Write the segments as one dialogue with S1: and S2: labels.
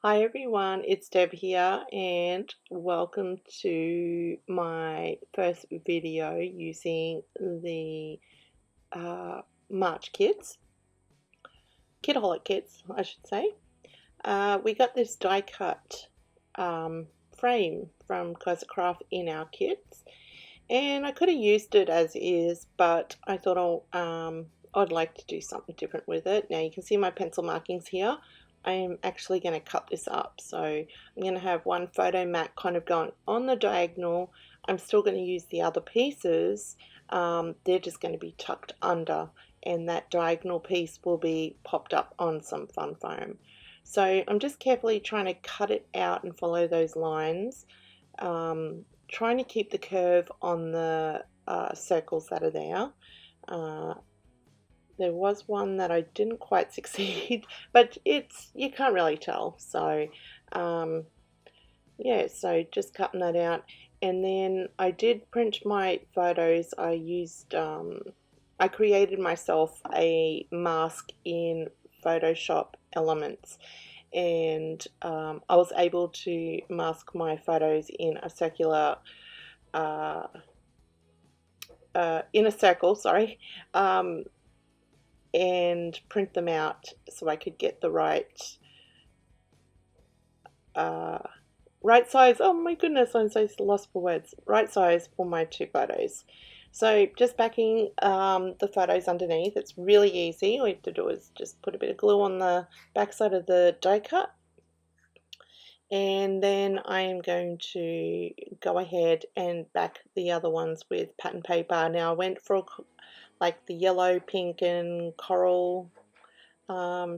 S1: Hi everyone, it's Deb here and welcome to my first video using the March kits, Kitaholic kits I should say. We got this die cut frame from Closet Craft in our kits, and I could have used it as is, but I thought I'd like to do something different with it. Now you can see my pencil markings here. I am actually going to cut this up, so I'm going to have one photo mat kind of going on the diagonal. I'm still going to use the other pieces. They're just going to be tucked under, and that diagonal piece will be popped up on some fun foam. So I'm just carefully trying to cut it out and follow those lines, trying to keep the curve on the circles that are there. There was one that I didn't quite succeed, but you can't really tell. So yeah, so just cutting that out. And then I did print my photos. I created myself a mask in Photoshop Elements, and I was able to mask my photos in a circular in a circle, sorry, and print them out so I could get the right size. Oh my goodness, I'm so lost for words. Right size for my two photos. So just backing the photos underneath. It's really easy. All you have to do is just put a bit of glue on the back side of the die cut, and then I am going to go ahead and back the other ones with pattern paper. Now I went for like the yellow, pink and coral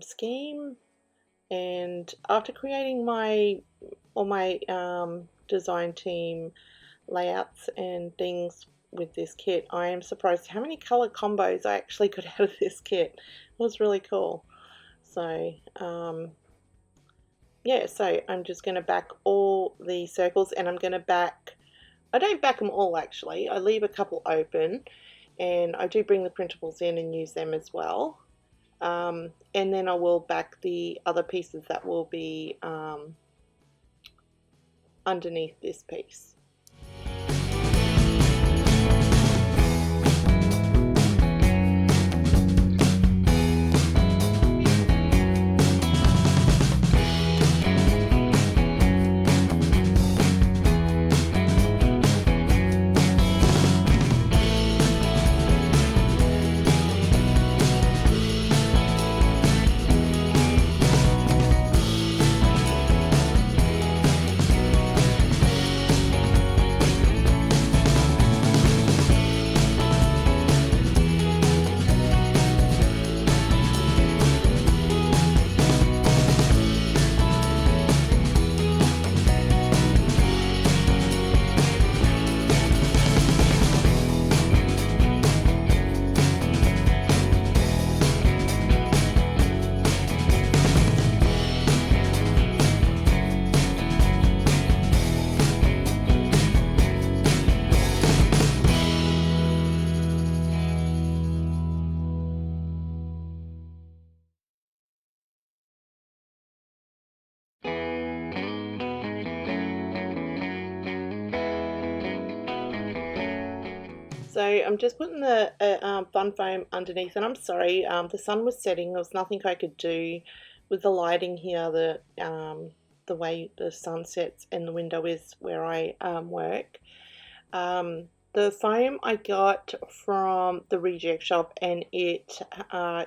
S1: scheme, and after creating all my design team layouts and things with this kit, I am surprised how many color combos I actually got out of this kit. It was really cool. So yeah, so I'm just going to back all the circles, and I'm going to I don't back them all actually, I leave a couple open, and I do bring the printables in and use them as well. And then I will back the other pieces that will be underneath this piece. So I'm just putting the fun foam underneath, and I'm sorry, the sun was setting. There was nothing I could do with the lighting here. The way the sun sets and the window is where I work. The foam I got from the reject shop, and it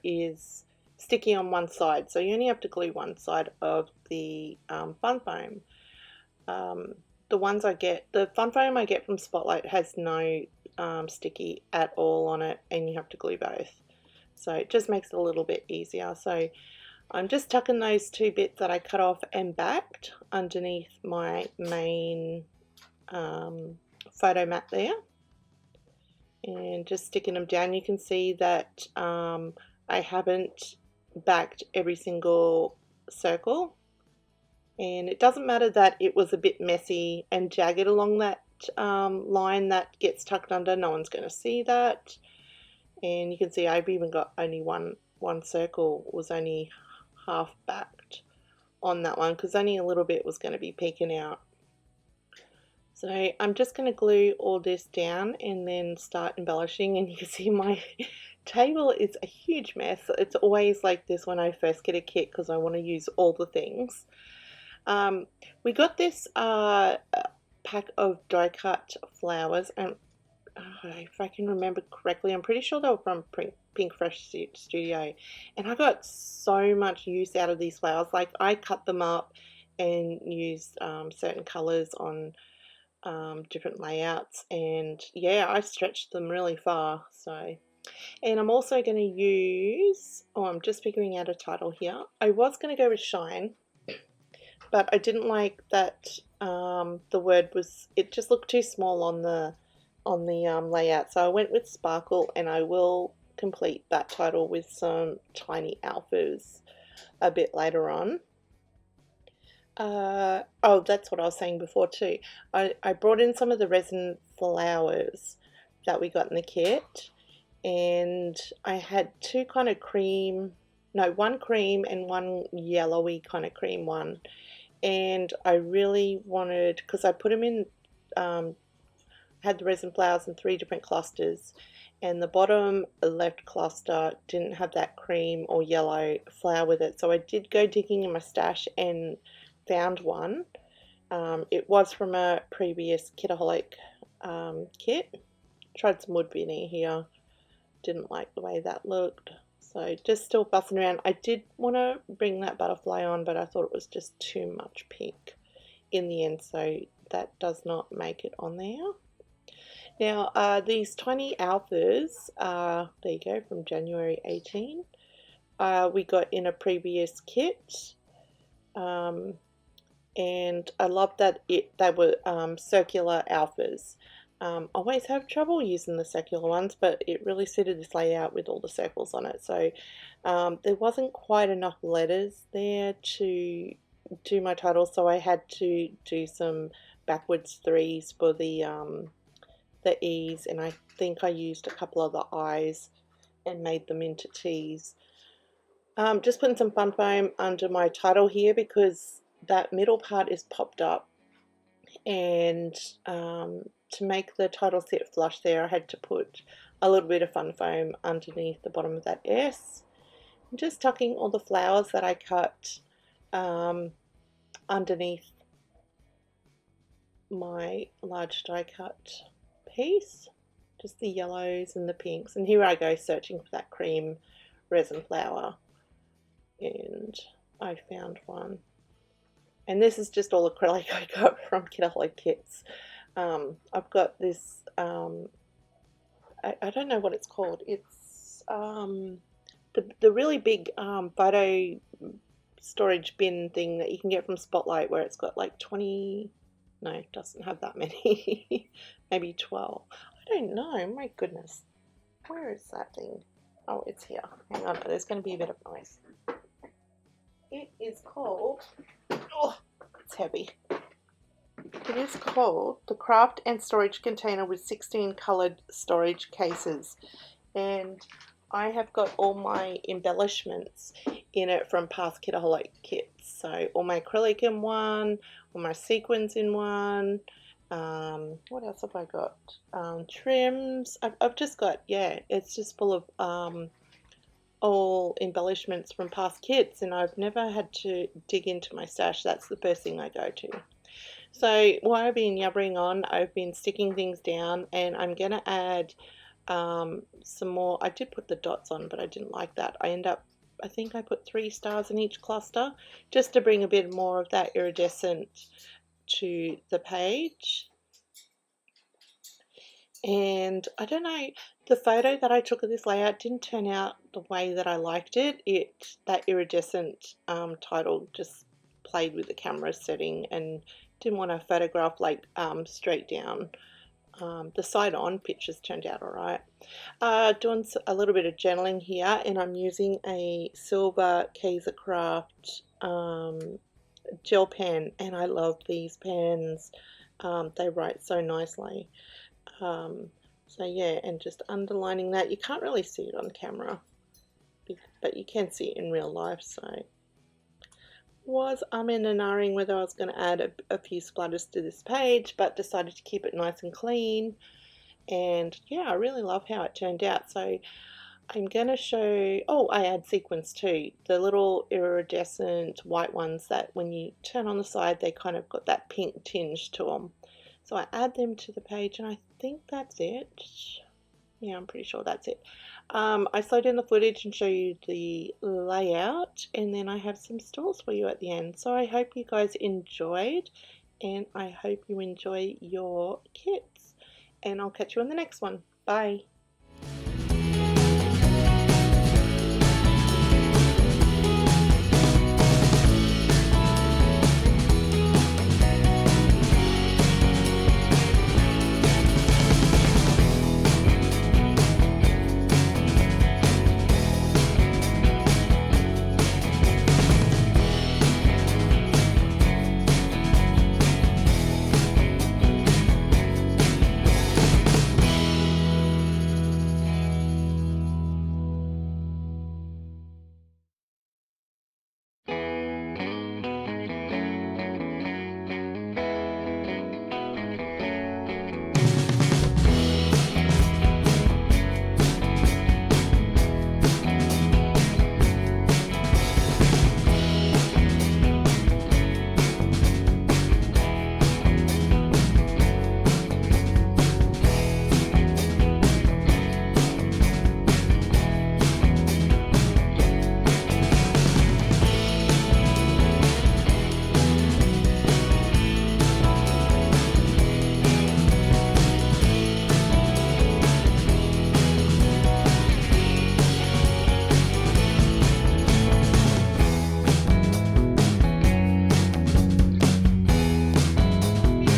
S1: is sticky on one side, so you only have to glue one side of the fun foam. The fun foam I get from Spotlight has no sticky at all on it, and you have to glue both, so it just makes it a little bit easier. So I'm just tucking those two bits that I cut off and backed underneath my main photo mat there, and just sticking them down. You can see that I haven't backed every single circle, and it doesn't matter that it was a bit messy and jagged along that line that gets tucked under. No one's going to see that. And you can see I've even got only one circle was only half backed on that one because only a little bit was going to be peeking out. So I'm just going to glue all this down and then start embellishing, and you can see my table is a huge mess. It's always like this when I first get a kit because I want to use all the things. We got this pack of die cut flowers, and if I can remember correctly, I'm pretty sure they were from Pink Fresh Studio, and I got so much use out of these flowers. Like, I cut them up and used certain colors on different layouts, and yeah, I stretched them really far. So, and I'm also going to use, oh, I'm just figuring out a title here. I was going to go with Shine, but I didn't like that the word was, it just looked too small on the layout, so I went with Sparkle, and I will complete that title with some tiny alphas a bit later on. Oh, that's what I was saying before too. I brought in some of the resin flowers that we got in the kit, and I had two kind of cream, no, one cream and one yellowy kind of cream one, and I really wanted, because I put them in, had the resin flowers in 3 different clusters, and the bottom left cluster didn't have that cream or yellow flower with it, so I did go digging in my stash and found one. It was from a previous Kitaholic kit. Tried some wood veneer here, didn't like the way that looked, so just still fussing around. I did want to bring that butterfly on, but I thought it was just too much pink in the end, so that does not make it on there. Now, these tiny alphas, there you go, from January 18, we got in a previous kit, and I love that they were circular alphas. Always have trouble using the circular ones, but it really suited this layout with all the circles on it. So there wasn't quite enough letters there to do my title, so I had to do some backwards 3s for the E's, and I think I used a couple of the I's and made them into T's. Just putting some fun foam under my title here because that middle part is popped up, and to make the title sit flush there, I had to put a little bit of fun foam underneath the bottom of that S. I'm just tucking all the flowers that I cut underneath my large die cut piece, just the yellows and the pinks, and here I go searching for that cream resin flower, and I found one. And this is just all acrylic I got from Kitaholic Kits. I've got this, I don't know what it's called. It's the really big photo storage bin thing that you can get from Spotlight, where it's got like 20, no, it doesn't have that many, maybe 12. I don't know, my goodness. Where is that thing? Oh, it's here. Hang on, there's going to be a bit of noise. It is called, oh, it's heavy. It is called the Craft and Storage Container with 16 coloured storage cases. And I have got all my embellishments in it from past Kitaholic kits. So all my acrylic in one, all my sequins in one. What else have I got? Trims. I've just got, yeah, it's just full of all embellishments from past kits, and I've never had to dig into my stash. That's the first thing I go to. So while I've been yabbering on, I've been sticking things down, and I'm going to add some more. I did put the dots on, but I didn't like that. I think I put 3 stars in each cluster just to bring a bit more of that iridescent to the page. And I don't know, the photo that I took of this layout didn't turn out the way that I liked it. That iridescent title just played with the camera setting and didn't want to photograph like straight down. The side on pictures turned out alright. Doing a little bit of journaling here, and I'm using a silver Kaiser Craft gel pen, and I love these pens. They write so nicely. So yeah, and just underlining that. You can't really see it on camera, but you can see it in real life. So was umming and ahhing whether I was going to add a few splatters to this page, but decided to keep it nice and clean. And yeah, I really love how it turned out. So I'm going to show, oh, I add sequins too. The little iridescent white ones that when you turn on the side, they kind of got that pink tinge to them. So I add them to the page, and I think that's it. Yeah, I'm pretty sure that's it. I slowed down the footage and show you the layout, and then I have some stalls for you at the end. So I hope you guys enjoyed, and I hope you enjoy your kits. And I'll catch you on the next one. Bye.